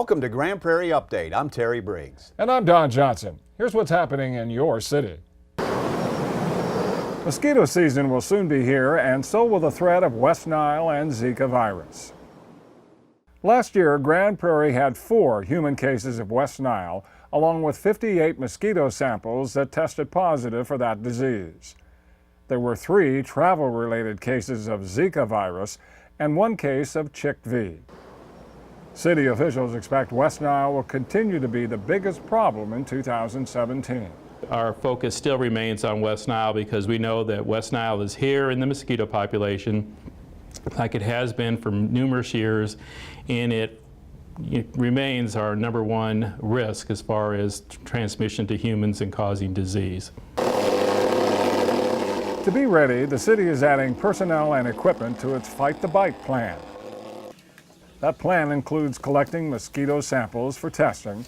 Welcome to Grand Prairie Update. I'm Terry Briggs. And I'm Don Johnson. Here's what's happening in your city. Mosquito season will soon be here, and so will the threat of West Nile and Zika virus. Last year, Grand Prairie had 4 human cases of West Nile, along with 58 mosquito samples that tested positive for that disease. There were 3 travel-related cases of Zika virus and 1 case of CHIKV. City officials expect West Nile will continue to be the biggest problem in 2017. Our focus still remains on West Nile because we know that West Nile is here in the mosquito population like it has been for numerous years, and it remains our #1 risk as far as transmission to humans and causing disease. To be ready, the city is adding personnel and equipment to its Fight the Bite plan. That plan includes collecting mosquito samples for testing,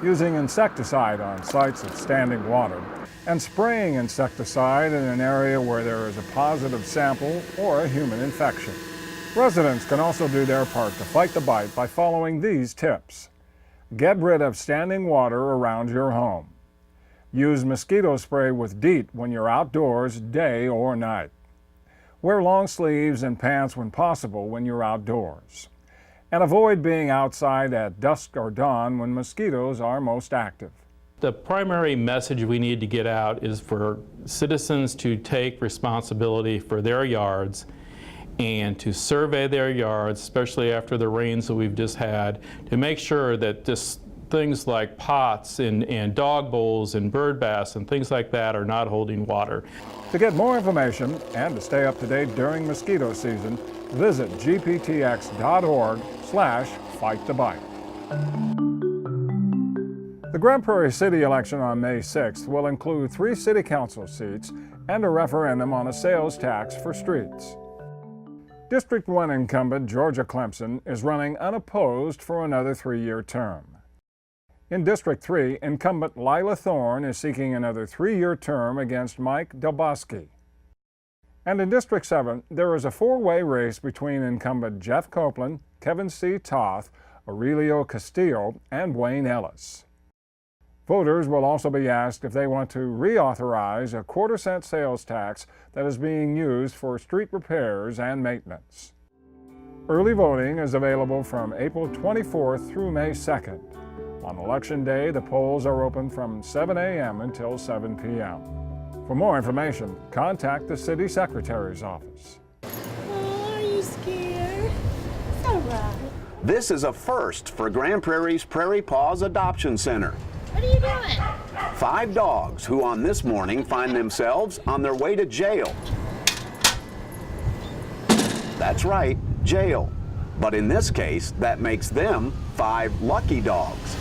using insecticide on sites of standing water, and spraying insecticide in an area where there is a positive sample or a human infection. Residents can also do their part to fight the bite by following these tips. Get rid of standing water around your home. Use mosquito spray with DEET when you're outdoors, day or night. Wear long sleeves and pants when possible when you're outdoors. And avoid being outside at dusk or dawn when mosquitoes are most active. The primary message we need to get out is for citizens to take responsibility for their yards and to survey their yards, especially after the rains that we've just had, to make sure that things like pots and dog bowls and bird baths and things like that are not holding water. To get more information and to stay up to date during mosquito season, visit gptx.org/fightthebite. The Grand Prairie City election on May 6th will include 3 city council seats and a referendum on a sales tax for streets. District 1 incumbent Georgia Clemson is running unopposed for another 3-year term. In District 3, incumbent Lila Thorne is seeking another 3-year term against Mike Delbosky. And in District 7, there is a 4-way race between incumbent Jeff Copeland, Kevin C. Toth, Aurelio Castillo, and Wayne Ellis. Voters will also be asked if they want to reauthorize a 1/4-cent sales tax that is being used for street repairs and maintenance. Early voting is available from April 24th through May 2nd. On Election Day, the polls are open from 7 a.m. until 7 p.m. For more information, contact the City Secretary's office. Oh, are you scared? It's all right. This is a first for Grand Prairie's Prairie Paws Adoption Center. What are you doing? 5 dogs who on this morning find themselves on their way to jail. That's right, jail. But in this case, that makes them 5 lucky dogs.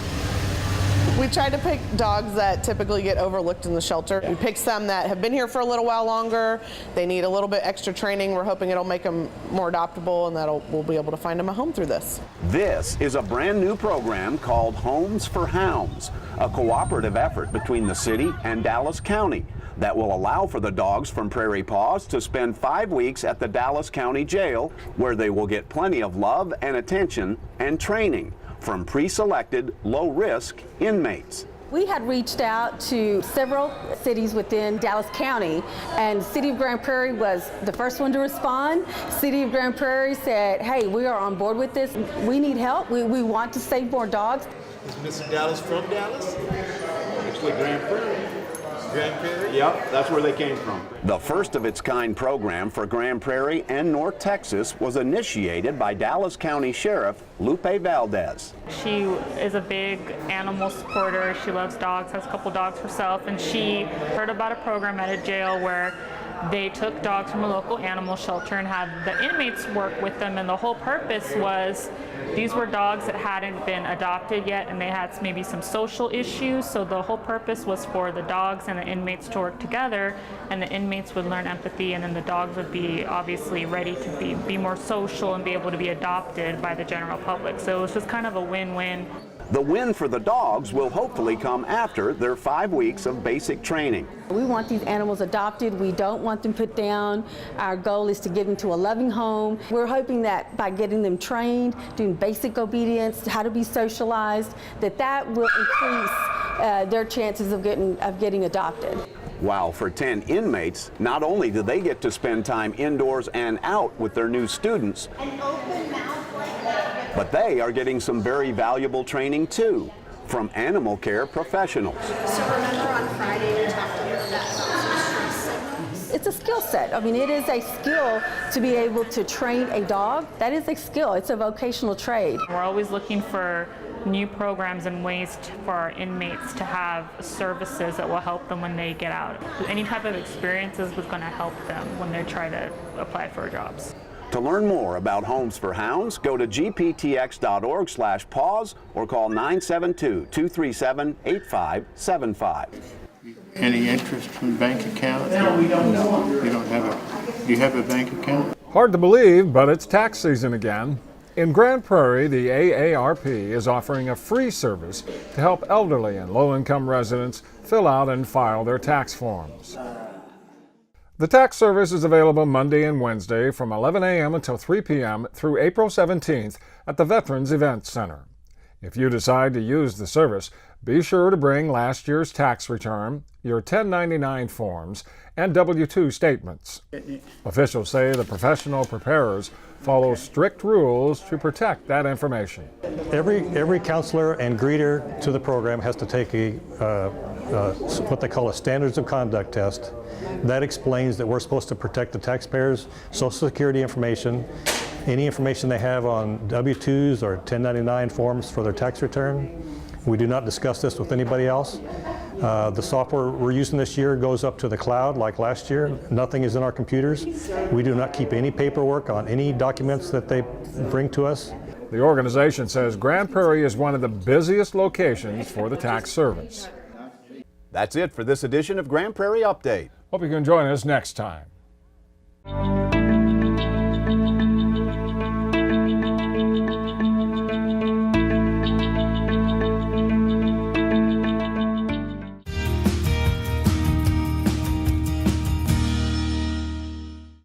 We tried to pick dogs that typically get overlooked in the shelter. We picked some that have been here for a little while longer. They need a little bit extra training. We're hoping it'll make them more adoptable and we'll be able to find them a home through this. This is a brand new program called Homes for Hounds, a cooperative effort between the city and Dallas County that will allow for the dogs from Prairie Paws to spend 5 weeks at the Dallas County Jail, where they will get plenty of love and attention and training from pre-selected low-risk inmates. We had reached out to several cities within Dallas County, and the City of Grand Prairie was the first one to respond. City of Grand Prairie said, hey, we are on board with this. We need help. We want to save more dogs. Is Mr. Dallas from Dallas? Actually, Grand Prairie. Grand Prairie? Yep, that's where they came from. The first of its kind program for Grand Prairie and North Texas was initiated by Dallas County Sheriff Lupe Valdez. She is a big animal supporter. She loves dogs, has a couple dogs herself, and she heard about a program at a jail where they took dogs from a local animal shelter and had the inmates work with them, and the whole purpose was these were dogs that hadn't been adopted yet and they had maybe some social issues, so the whole purpose was for the dogs and the inmates to work together, and the inmates would learn empathy, and then the dogs would be obviously ready to be more social and be able to be adopted by the general public. So it was just kind of a win-win. The win for the dogs will hopefully come after their 5 weeks of basic training. We want these animals adopted. We don't want them put down. Our goal is to get them to a loving home. We're hoping that by getting them trained, doing basic obedience, how to be socialized, that will increase their chances of getting adopted. While for 10 inmates, not only do they get to spend time indoors and out with their new students, but they are getting some very valuable training too, from animal care professionals. So remember on Friday we talked a little bit about signals? It's a skill set. I mean, it is a skill to be able to train a dog. That is a skill. It's a vocational trade. We're always looking for new programs and ways for our inmates to have services that will help them when they get out. Any type of experiences was going to help them when they try to apply for jobs. To learn more about Homes for Hounds, go to gptx.org/pause or call 972-237-8575. Any interest from bank account? No, we don't know. You don't have do you have a bank account? Hard to believe, but it's tax season again. In Grand Prairie, the AARP is offering a free service to help elderly and low-income residents fill out and file their tax forms. The tax service is available Monday and Wednesday from 11 a.m. until 3 p.m. through April 17th at the Veterans Event Center. If you decide to use the service, be sure to bring last year's tax return, your 1099 forms, and W-2 statements. Officials say the professional preparers follow strict rules to protect that information. Every counselor and greeter to the program has to take what they call a standards of conduct test. That explains that we're supposed to protect the taxpayers' Social Security information, any information they have on W-2s or 1099 forms for their tax return. We do not discuss this with anybody else. The software we're using this year goes up to the cloud like last year. Nothing is in our computers. We do not keep any paperwork on any documents that they bring to us. The organization says Grand Prairie is one of the busiest locations for the tax service. That's it for this edition of Grand Prairie Update. Hope you can join us next time.